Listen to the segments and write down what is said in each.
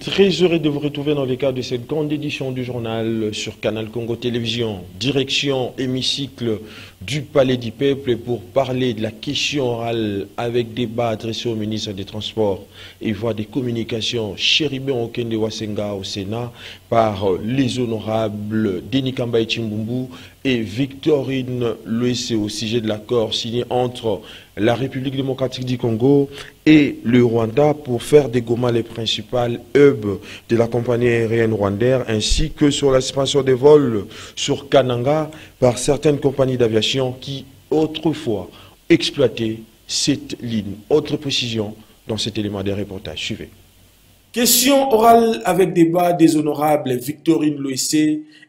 Très heureux de vous retrouver dans le cadre de cette grande édition du journal sur Canal Congo Télévision. Direction hémicycle du Palais du Peuple pour parler de la question orale avec débat adressé au ministre des Transports et voie des Communications Chéribé Okende Wasenga au Sénat par les honorables Denis Kambaye Chimbumbu et Victorine Luese au sujet de l'accord signé entre la République démocratique du Congo et le Rwanda pour faire des Goma les principales hubs de la compagnie aérienne rwandaise, ainsi que sur la suspension des vols sur Kananga par certaines compagnies d'aviation qui autrefois exploitaient cette ligne. Autre précision dans cet élément des reportages. Suivez. Question orale avec débat des honorables Victorine Luese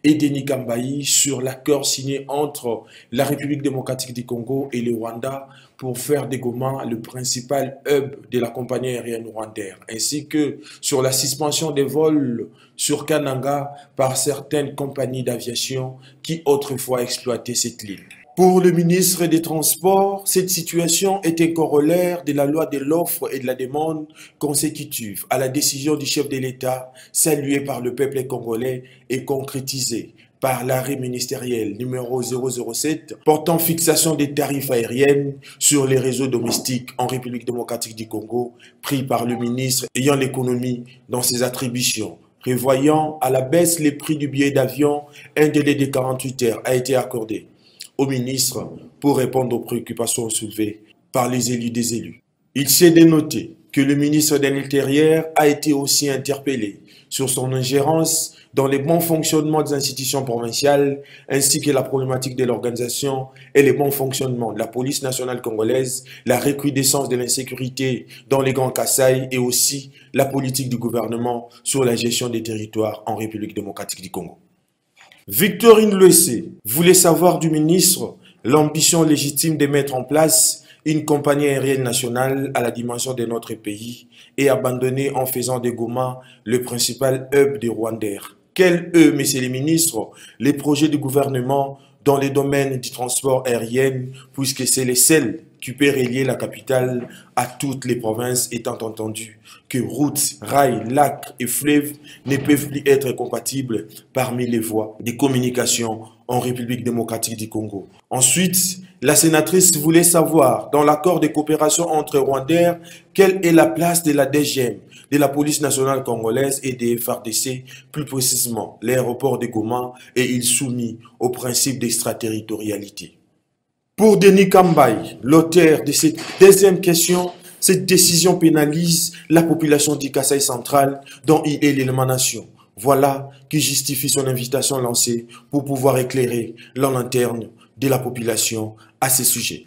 et Denis Kambaye sur l'accord signé entre la République démocratique du Congo et le Rwanda pour faire de Goma le principal hub de la compagnie aérienne rwandaise, ainsi que sur la suspension des vols sur Kananga par certaines compagnies d'aviation qui autrefois exploitaient cette ligne. Pour le ministre des Transports, cette situation est un corollaire de la loi de l'offre et de la demande consécutive à la décision du chef de l'État saluée par le peuple congolais et concrétisée par l'arrêt ministériel numéro 007 portant fixation des tarifs aériennes sur les réseaux domestiques en République démocratique du Congo, pris par le ministre ayant l'économie dans ses attributions. Prévoyant à la baisse les prix du billet d'avion, un délai de 48 heures a été accordé au ministre pour répondre aux préoccupations soulevées par les élus des élus. Il s'est dénoté que le ministre de l'Intérieur a été aussi interpellé sur son ingérence dans les bons fonctionnements des institutions provinciales ainsi que la problématique de l'organisation et les bons fonctionnements de la police nationale congolaise, la recrudescence de l'insécurité dans les Grands Kasaï et aussi la politique du gouvernement sur la gestion des territoires en République démocratique du Congo. Victorine Luese voulait savoir du ministre l'ambition légitime de mettre en place une compagnie aérienne nationale à la dimension de notre pays et abandonner en faisant de Goma le principal hub des Rwandais. Quels, messieurs les ministres, les projets du gouvernement dans les domaines du transport aérien, puisque c'est les seuls qui peuvent relier la capitale à toutes les provinces, étant entendu que routes, rails, lacs et fleuves ne peuvent plus être compatibles parmi les voies de communication en République démocratique du Congo. Ensuite, la sénatrice voulait savoir, dans l'accord de coopération entre Rwandais, quelle est la place de la DGM, de la police nationale congolaise et des FARDC, plus précisément l'aéroport de Goma, et il soumis au principe d'extraterritorialité. Pour Denis Kambaye, l'auteur de cette deuxième question, cette décision pénalise la population du Kasaï central dont il est l'émanation. Voilà qui justifie son invitation lancée pour pouvoir éclairer la lanterne de la population à ce sujet.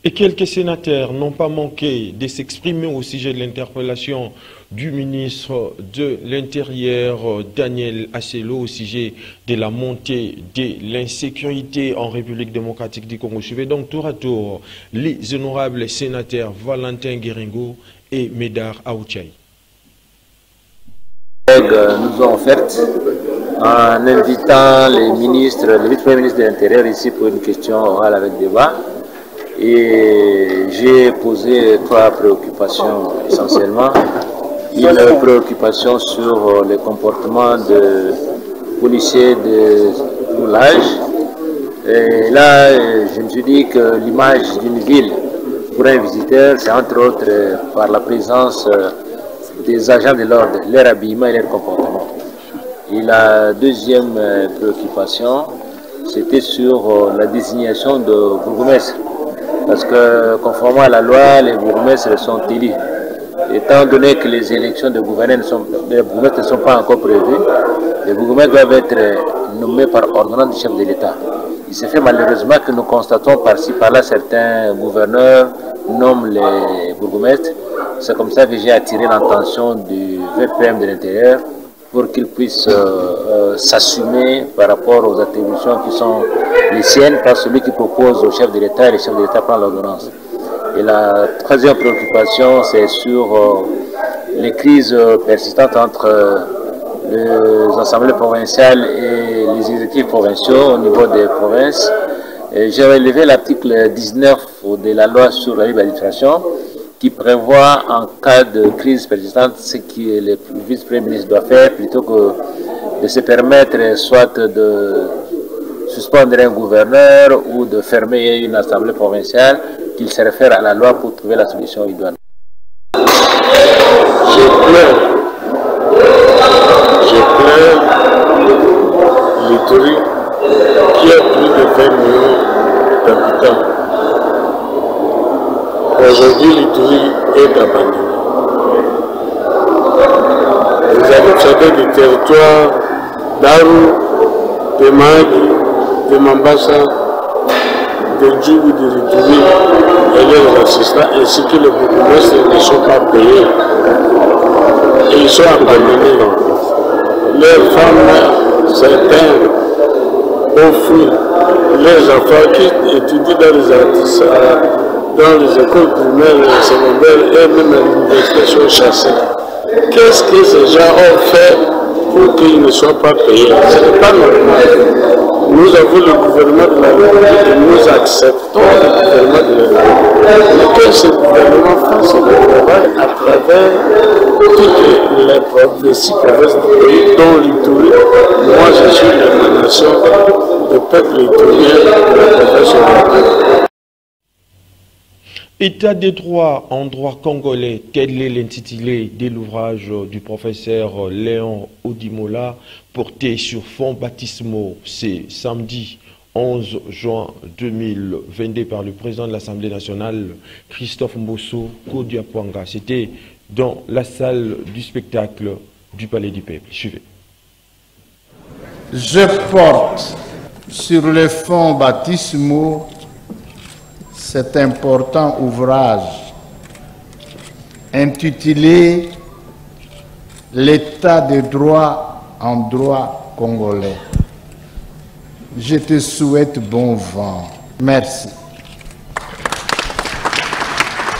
Et quelques sénateurs n'ont pas manqué de s'exprimer au sujet de l'interpellation du ministre de l'Intérieur, Daniel Asselo, au sujet de la montée de l'insécurité en République démocratique du Congo. Suivez donc tour à tour les honorables sénateurs Valentin Guéringo et Médard Aouchaï. Nous ont offert en invitant les ministres, le vice-premier ministre de l'Intérieur ici pour une question orale avec débat. Et j'ai posé trois préoccupations essentiellement. Une préoccupation sur les comportements de policiers de tout l'âge. Et là, je me suis dit que l'image d'une ville pour un visiteur, c'est entre autres par la présence des agents de l'ordre, leur habillement et leur comportement. Et la deuxième préoccupation, c'était sur la désignation de bourgmestres. Parce que, conformément à la loi, les bourgmestres sont élus. Étant donné que les élections de bourgmestres ne sont pas encore prévues, les bourgmestres doivent être nommés par ordonnance du chef de l'État. Il se fait malheureusement que nous constatons par-ci, par-là, certains gouverneurs nomment les bourgmestres. C'est comme ça que j'ai attiré l'attention du VPM de l'Intérieur pour qu'il puisse s'assumer par rapport aux attributions qui sont les siennes par celui qui propose au chef de l'État et le chef de l'État prend l'ordonnance. Et la troisième préoccupation, c'est sur les crises persistantes entre les assemblées provinciales et les exécutifs provinciaux au niveau des provinces. J'ai relevé l'article 19 de la loi sur la libre administration qui prévoit en cas de crise persistante ce que le vice-premier ministre doit faire plutôt que de se permettre soit de suspendre un gouverneur ou de fermer une assemblée provinciale, qu'il se réfère à la loi pour trouver la solution idoine. Je pleure l'Ituri qui a plus de 20 millions d'habitants. Aujourd'hui, l'Ituri est abandonné. Vous savez des territoires d'Aru, de Mahagi, de Mambasa, de Djougou, de l'Ituri et leurs assistants, ainsi que les bourgmestres ne sont pas payés. Et ils sont abandonnés. Les femmes, certains, au fil, les enfants qui étudient dans les artistes, dans les écoles primaires et secondaires et même à l'université sont chassés. Qu'est-ce que ces gens ont fait pour qu'ils ne soient pas payés? Ce n'est pas normal. Nous avons le gouvernement de la République et nous acceptons le gouvernement de la République. Mais que ce gouvernement fasse le travail à travers toutes les prophéties provinces du pays, dont l'Ituri. Moi, je suis l'émanation du peuple iturien de la province de État des droits en droit congolais, tel est l'intitulé de l'ouvrage du professeur Léon Odimola, porté sur fonds baptismaux. C'est samedi 11 juin 2022 par le président de l'Assemblée nationale, Christophe Mbosso Kodiapwanga. C'était dans la salle du spectacle du Palais du Peuple. Suivez. Je porte sur les fonds baptismaux cet important ouvrage intitulé « L'état des droits en droit congolais ». Je te souhaite bon vent. Merci.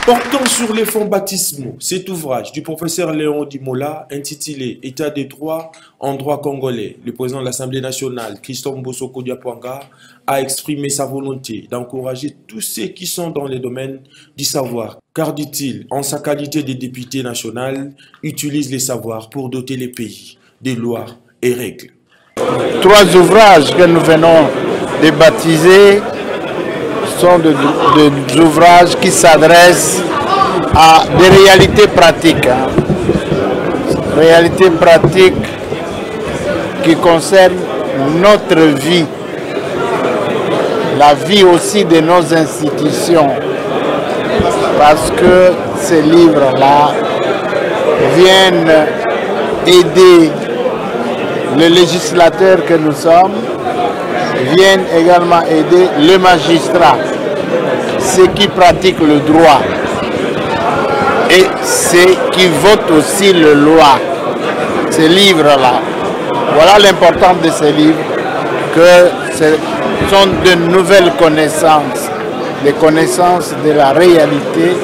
Portant sur les fonds baptismaux, cet ouvrage du professeur Léon Odimola intitulé « État des droits en droit congolais », le président de l'Assemblée nationale, Christophe Mbosso Kodiapwanga, a exprimé sa volonté d'encourager tous ceux qui sont dans les domaines du savoir, car, dit-il, en sa qualité de député national, utilise les savoirs pour doter les pays des lois et règles. 3 ouvrages que nous venons de baptiser sont des ouvrages qui s'adressent à des réalités pratiques. Réalités pratiques qui concernent notre vie, la vie aussi de nos institutions. Parce que ces livres-là viennent aider le législateur que nous sommes, viennent également aider le magistrat, ceux qui pratiquent le droit et ceux qui votent aussi la loi. Ces livres-là, voilà l'importance de ces livres, que ce sont de nouvelles connaissances, des connaissances de la réalité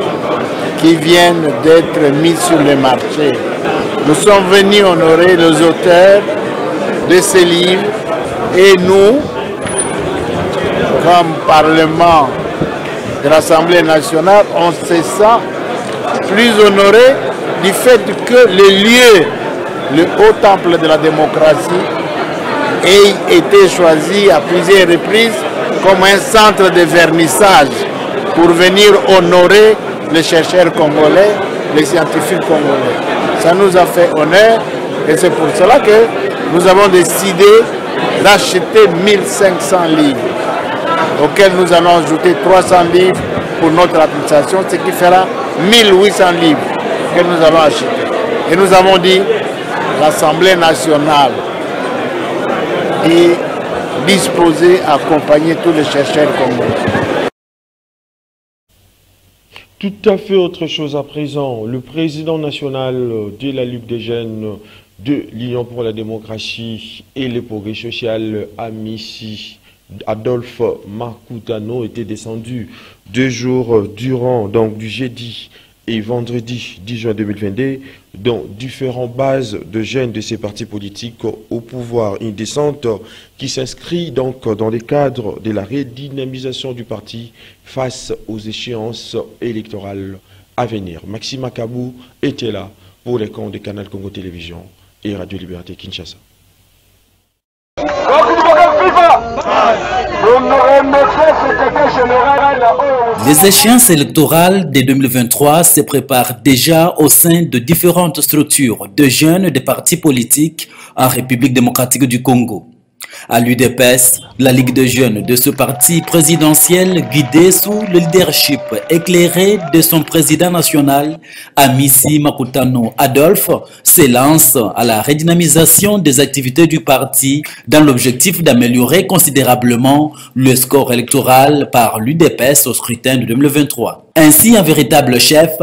qui viennent d'être mises sur le marché. Nous sommes venus honorer les auteurs de ces livres et nous, comme Parlement de l'Assemblée nationale, on se sent plus honoré du fait que le lieu, le haut temple de la démocratie, ait été choisi à plusieurs reprises comme un centre de vernissage pour venir honorer les chercheurs congolais, les scientifiques congolais. Ça nous a fait honneur et c'est pour cela que nous avons décidé d'acheter 1500 livres, auxquels nous allons ajouter 300 livres pour notre administration, ce qui fera 1800 livres que nous allons acheter. Et nous avons dit, l'Assemblée nationale est disposée à accompagner tous les chercheurs congolais. Tout à fait autre chose à présent. Le président national de la Ligue des jeunes de l'Union pour la démocratie et le progrès social, Amici Adolphe Makutano, était descendu 2 jours durant, donc du jeudi et vendredi 10 juin 2022, dans différentes bases de jeunes de ces partis politiques au pouvoir. Une descente qui s'inscrit donc dans le cadre de la redynamisation du parti face aux échéances électorales à venir. Maxime Akabou était là pour les comptes de Canal Congo Télévision et Radio Liberté Kinshasa. Les échéances électorales de 2023 se préparent déjà au sein de différentes structures de jeunes des partis politiques en République démocratique du Congo. À l'UDPS, la Ligue des jeunes de ce parti présidentiel, guidé sous le leadership éclairé de son président national, Amissi Makutano Adolphe, s'élance à la redynamisation des activités du parti dans l'objectif d'améliorer considérablement le score électoral par l'UDPS au scrutin de 2023. Ainsi, un véritable chef,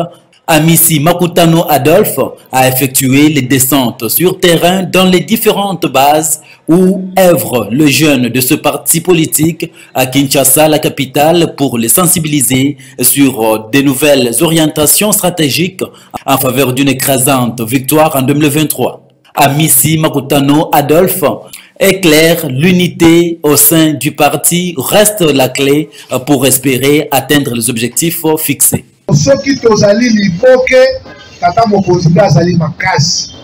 Amissi Makutano Adolphe a effectué les descentes sur terrain dans les différentes bases où œuvre le jeune de ce parti politique à Kinshasa, la capitale, pour les sensibiliser sur de nouvelles orientations stratégiques en faveur d'une écrasante victoire en 2023. Amissi Makutano Adolphe éclaire l'unité au sein du parti reste la clé pour espérer atteindre les objectifs fixés. Soki tozali liboke tata mokonzi azali makasi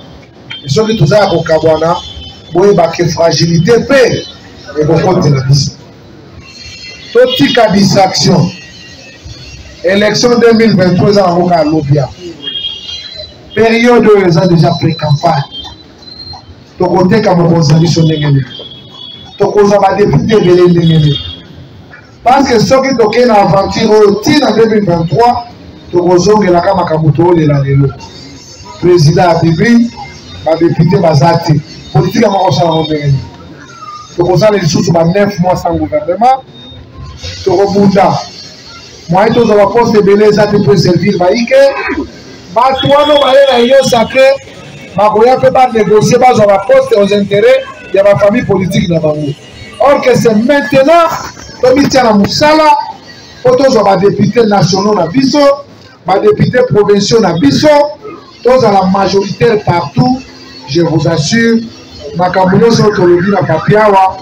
soki tozali kokabwana boyebake fragilité pe ekokotela biso totika distraction élection 2023 eza nango kaka lobia période oyo eza déjà pré-campagne tokoteka mokonzi na biso ndenge nini tokozwa badepute ebele ndenge nini parce que soki tokei na aventure oyo ntina 2023 tokozongelaka makambo toolela lelo président abibi badepute baza te politique yango kosala ngo ndenge nini tokozala lisusu ba 9 mois sans gouvernement tokobunda moyen tozwa baposte ebele eza te po servir baike bato wana baye na union sacré bakoya mpe banégocie bazwa baposte aux intérêts ya bafamille politique na bango. Or que c'est maintenant tomitia na musala po tozwa badepute nationaux na biso badepute provinciaux na biso tozala majoritaire partout. Je vous assure makambo nyonso tolobi na papier awa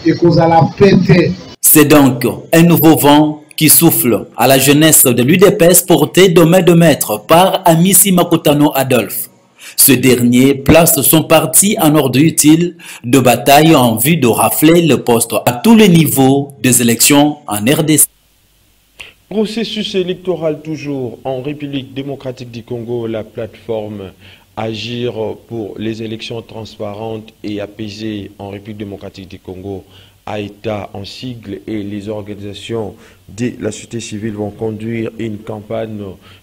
ekozala pete. C'est donc un nouveau vent qui souffle à la jeunesse de l'UDPS portée de main de maître par Amissi Makutano Adolphe. Ce dernier place son parti en ordre utile de bataille en vue de rafler le poste à tous les niveaux des élections en RDC. Processus électoral toujours en République démocratique du Congo, la plateforme Agir pour les élections transparentes et apaisées en République démocratique du Congo, AETA en sigle, et les organisations de la société civile vont conduire une campagne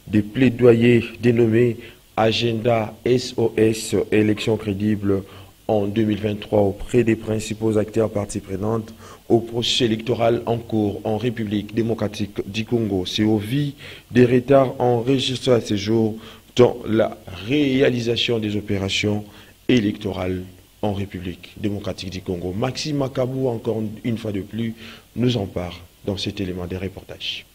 de plaidoyer dénommée Agenda SOS, élections crédibles en 2023 auprès des principaux acteurs parties prenantes au processus électoral en cours en République démocratique du Congo. C'est au vu des retards enregistrés à ce jour dans la réalisation des opérations électorales en République démocratique du Congo. Maxime Akabou, encore une fois de plus, nous en parle dans cet élément des reportages.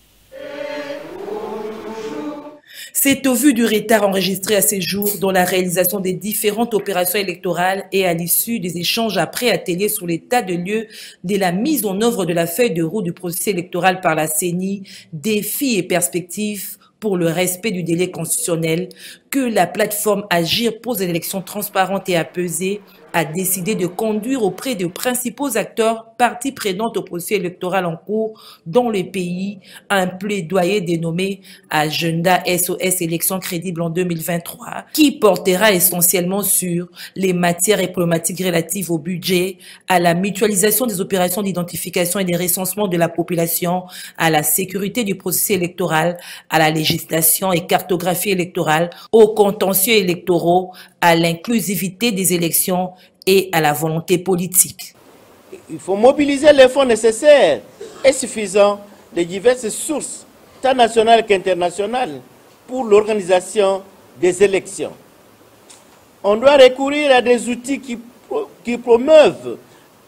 C'est au vu du retard enregistré à ces jours dans la réalisation des différentes opérations électorales et à l'issue des échanges après ateliers sur l'état de lieu de la mise en œuvre de la feuille de route du processus électoral par la CENI, défis et perspectives pour le respect du délai constitutionnel, que la plateforme Agir pour des élections transparentes et apaisées a décidé de conduire auprès des principaux acteurs parties prenantes au processus électoral en cours dans le pays un plaidoyer dénommé Agenda SOS élections crédibles en 2023 qui portera essentiellement sur les matières et problématiques relatives au budget, à la mutualisation des opérations d'identification et des recensements de la population, à la sécurité du processus électoral, à la législation et cartographie électorale, aux contentieux électoraux, à l'inclusivité des élections et à la volonté politique. Il faut mobiliser les fonds nécessaires et suffisants de diverses sources, tant nationales qu'internationales, pour l'organisation des élections. On doit recourir à des outils qui promeuvent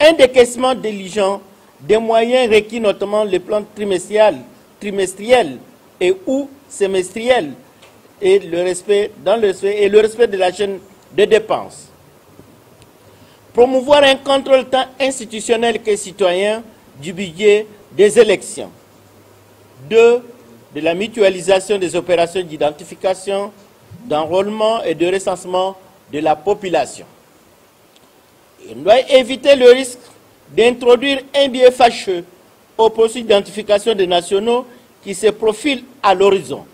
un décaissement diligent des moyens requis, notamment les plans trimestriels et ou semestriels, et le respect de la chaîne de dépenses. Promouvoir un contrôle tant institutionnel que citoyen du budget des élections. 2. de la mutualisation des opérations d'identification, d'enrôlement et de recensement de la population. On doit éviter le risque d'introduire un biais fâcheux au processus d'identification des nationaux qui se profilent à l'horizon.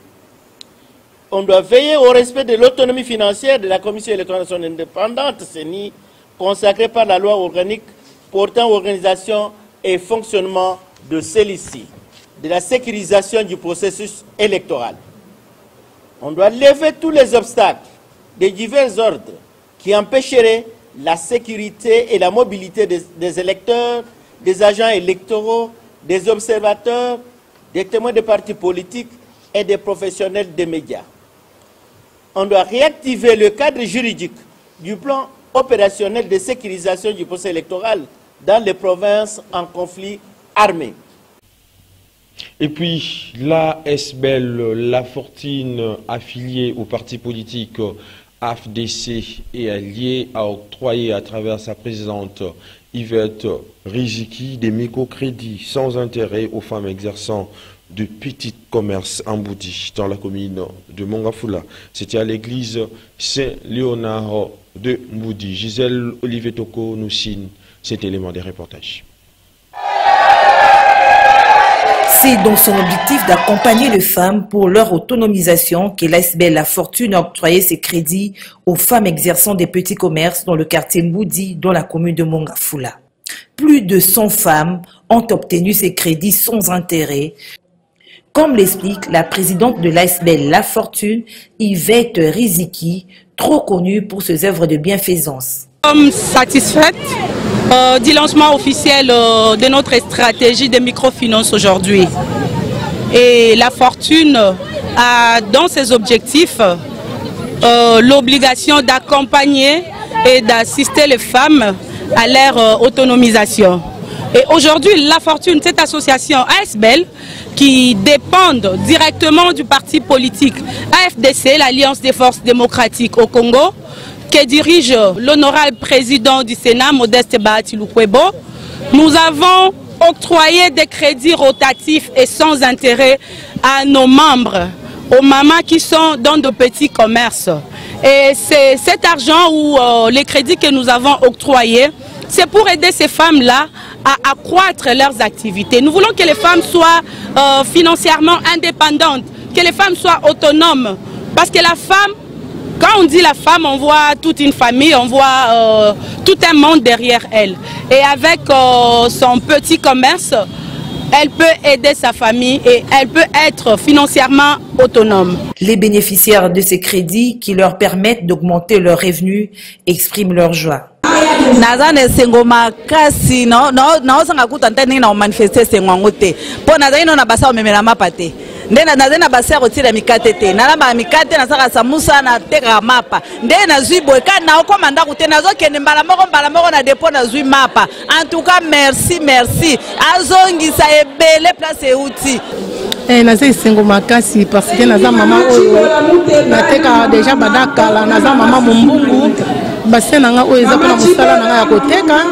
On doit veiller au respect de l'autonomie financière de la Commission électorale nationale indépendante, CENI, consacrée par la loi organique portant organisation et fonctionnement de celle-ci, de la sécurisation du processus électoral. On doit lever tous les obstacles de divers ordres qui empêcheraient la sécurité et la mobilité des électeurs, des agents électoraux, des observateurs, des témoins des partis politiques et des professionnels des médias. On doit réactiver le cadre juridique du plan opérationnel de sécurisation du processus électoral dans les provinces en conflit armé. Et puis, l'ASBEL, la Fortune affiliée au parti politique AFDC et alliée, a octroyé à travers sa présidente Yvette Riziki des microcrédits sans intérêt aux femmes exerçant de petits commerces en Boudi, dans la commune de Mongafula. C'était à l'église Saint-Léonard de Boudi. Gisèle Olivier Toko nous signe cet élément des reportages. C'est dans son objectif d'accompagner les femmes pour leur autonomisation que l'ASBEL La Fortune a octroyé ses crédits aux femmes exerçant des petits commerces dans le quartier Mboudi, dans la commune de Mongafula. Plus de 100 femmes ont obtenu ces crédits sans intérêt, comme l'explique la présidente de l'ASBEL La Fortune, Yvette Riziki, trop connue pour ses œuvres de bienfaisance. Nous sommes satisfaites du lancement officiel de notre stratégie de microfinance aujourd'hui. Et La Fortune a dans ses objectifs l'obligation d'accompagner et d'assister les femmes à leur autonomisation. Et aujourd'hui, La Fortune, cette association ASBEL, qui dépendent directement du parti politique AFDC, l'Alliance des forces démocratiques au Congo, que dirige l'honorable président du Sénat, Modeste Bahati Lukwebo, nous avons octroyé des crédits rotatifs et sans intérêt à nos membres, aux mamans qui sont dans de petits commerces. Et c'est cet argent ou les crédits que nous avons octroyés, c'est pour aider ces femmes-là à accroître leurs activités. Nous voulons que les femmes soient financièrement indépendantes, que les femmes soient autonomes. Parce que la femme, quand on dit la femme, on voit toute une famille, on voit tout un monde derrière elle. Et avec son petit commerce, elle peut aider sa famille et elle peut être financièrement autonome. Les bénéficiaires de ces crédits qui leur permettent d'augmenter leurs revenus expriment leur joie. Nazane sengoma kasi no sanga kutantani na manifester sengwango te po nazali no na basa omemela mapate ndena nazali na basa rotira mikate te na ba mikate na saka samusa na teka mapa ndena zui boka na okomanda kute nazo kende mbala moko na dépôt na zui mapa. En tout cas merci azongisa ebele place outi nazali sengoma kasi parce que naza mama oyo nateka déjà badakala naza mama mumbungu bassin nanga oyo eza pona musala nanga ya koteka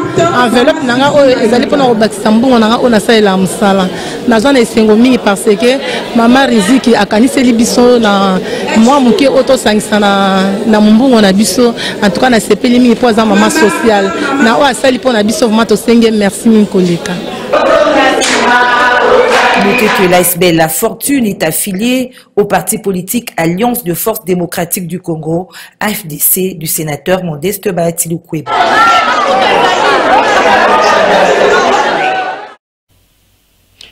enveloppe nanga oyo ezali pona kobakisa mbongo nanga oyo nasalela musala nazwa na esengo mingi parce que mama Riziki akaniseli biso na mwa moke oyo tosangisa na mbongo na biso. En tout cas nasepeli mingi mpo aza mama sociale na oyo asali mpo na biso vraiment tosenge merci mingi koleka. Notez que l'ASBEL La Fortune est affiliée au parti politique Alliance de forces démocratiques du Congo, AFDC, du sénateur Modeste Bahati Lukwebo.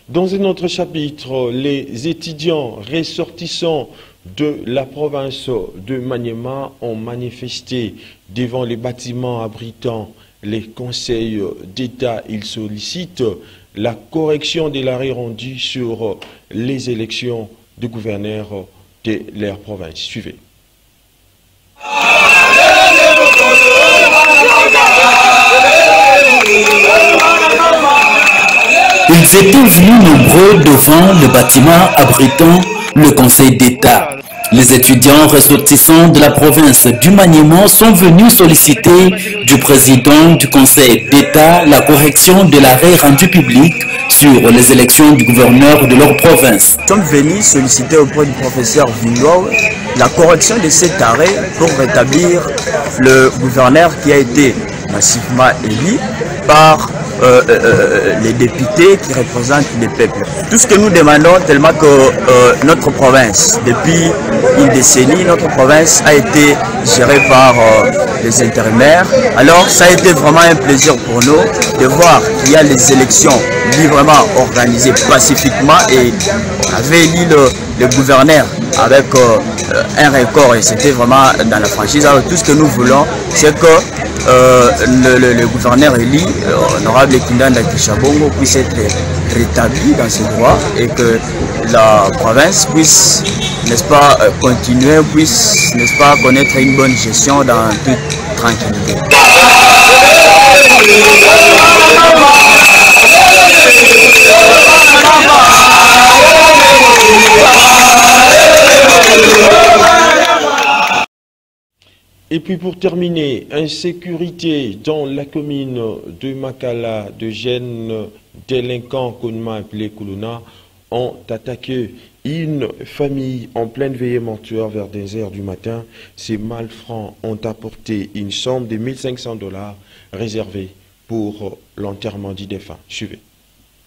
Dans un autre chapitre, les étudiants ressortissants de la province de Maniema ont manifesté devant les bâtiments abritant les conseils d'État. Ils sollicitent la correction de l'arrêt rendu sur les élections de gouverneurs de leur province. Suivez. Ils étaient venus nombreux devant le bâtiment abritant le Conseil d'État. Les étudiants ressortissants de la province du Maniema sont venus solliciter du président du Conseil d'État la correction de l'arrêt rendu public sur les élections du gouverneur de leur province. Nous sommes venus solliciter auprès du professeur Vingou la correction de cet arrêt pour rétablir le gouverneur qui a été massivement élu par les députés qui représentent les peuples. Tout ce que nous demandons, tellement que notre province, depuis une décennie, notre province a été gérée par les intérimaires. Alors ça a été vraiment un plaisir pour nous de voir qu'il y a les élections librement organisées pacifiquement et on avait élu le gouverneur avec un record et c'était vraiment dans la franchise. Alors tout ce que nous voulons, c'est que le gouverneur élu, honorable Kindanda Kishabongo, puisse être rétabli dans ses droits et que la province puisse, n'est-ce pas, continuer, puisse, n'est-ce pas, connaître une bonne gestion dans toute tranquillité. Et puis pour terminer, insécurité dans la commune de Makala, de jeunes délinquants qu'on a appelés Kuluna ont attaqué une famille en pleine veillée mortuaire vers des heures du matin. Ces malfrats ont apporté une somme de 1 500 $ réservée pour l'enterrement du défunt. Suivez.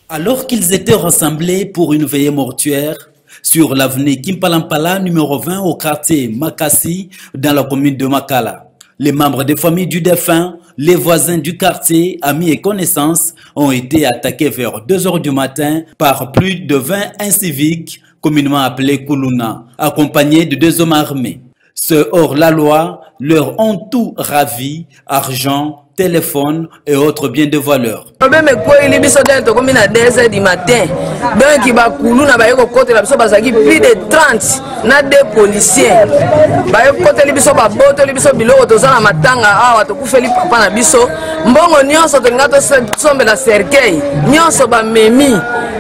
Alors qu'ils étaient rassemblés pour une veillée mortuaire, sur l'avenue Kimpalampala numéro 20 au quartier Makassi dans la commune de Makala. Les membres des familles du défunt, les voisins du quartier, amis et connaissances ont été attaqués vers 2 heures du matin par plus de 20 inciviques communément appelés Kuluna, accompagnés de 2 hommes armés. Ceux hors la loi leur ont tout ravi, argent, téléphone et autres biens de valeur. Le problème est quoi? Il est biso d'un comme à 2 heures du matin. Donc il va couler na bayo côté la biso basaki plus de 30 na 2 policiers. Bayo côté li biso ba boto li biso biloko tozana matanga awa to kufeli papa na biso. Mbongo nyonso to ngato sombe na cercueil. Nyonso ba memi.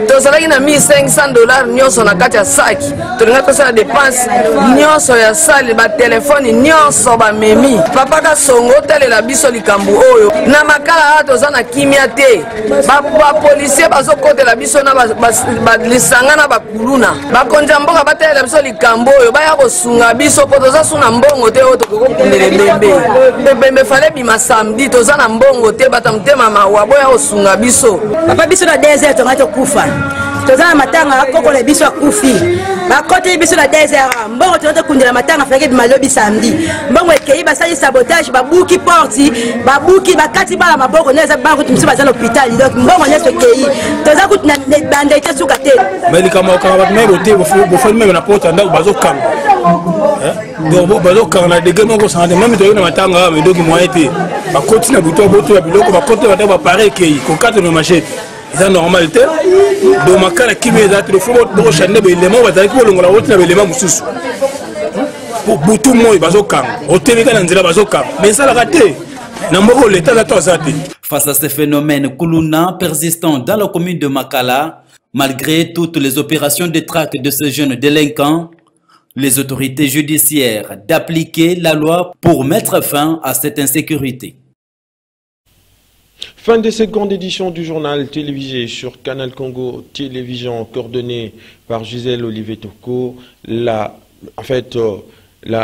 Tozalaki na 1 500 $ nyonso na kati ya saki. To ngato sa dépense nyonso ya sali ba téléphone nyonso ba memi. Papa ka songo tele la biso likambu oyo. Na makala tozana kimia te. Ba policier bazo côté la biso na ba lisanga na ba kuluna. Ba konja mboka batele la biso likambo oyo baya bosunga biso po toza suna mbongo te oyo to kokundele bembe. Bembe fale bima samedi tozana mbongo te batamtema mawa boya osunga biso. Papa biso na 2 heures to ngato kufa. Tozana matanga koko le biso akufi. Ba côté biso na 2 heures mbongo to kundela matanga fake bimalobi samedi. Mbongo ekei basali sabotage babuki porti, babuki bakati bala maboko neza bango tumisi bazana hôpital donc mbongo nyeso ekei. Toza kuti na bande te suka te. Mais kama ba mebo te bo fa même na porte ndako bazo kanga. Donc bazo kanga na dege moko sande même to na matanga mais donc moyen te. Ba côté na buto boto ya biloko ba côté ba pareil kei ko kato no machette. C'est normal te. Donc makala kimi za te fo bo chande be élément ba zaki bolongola wotina be élément mususu. Pour butu moy bazo kanga. Oteleka na nzela bazo kanga. Mais ça la raté. Na mboko l'état la to zate. Face à ce phénomène Kuluna persistant dans la commune de Makala, malgré toutes les opérations de traque de ces jeunes délinquants, les autorités judiciaires d'appliquer la loi pour mettre fin à cette insécurité. Fin de cette grande édition du journal télévisé sur Canal Congo Télévision, coordonné par Gisèle Olivier Toko.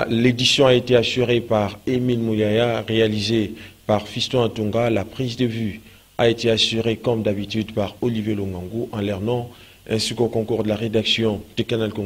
L'édition a été assurée par Émile Mouyaya, réalisée par Fiston Atunga. La prise de vue a été assurée comme d'habitude par Olivier Longango en leur nom, ainsi qu'au concours de la rédaction de Canal Congo.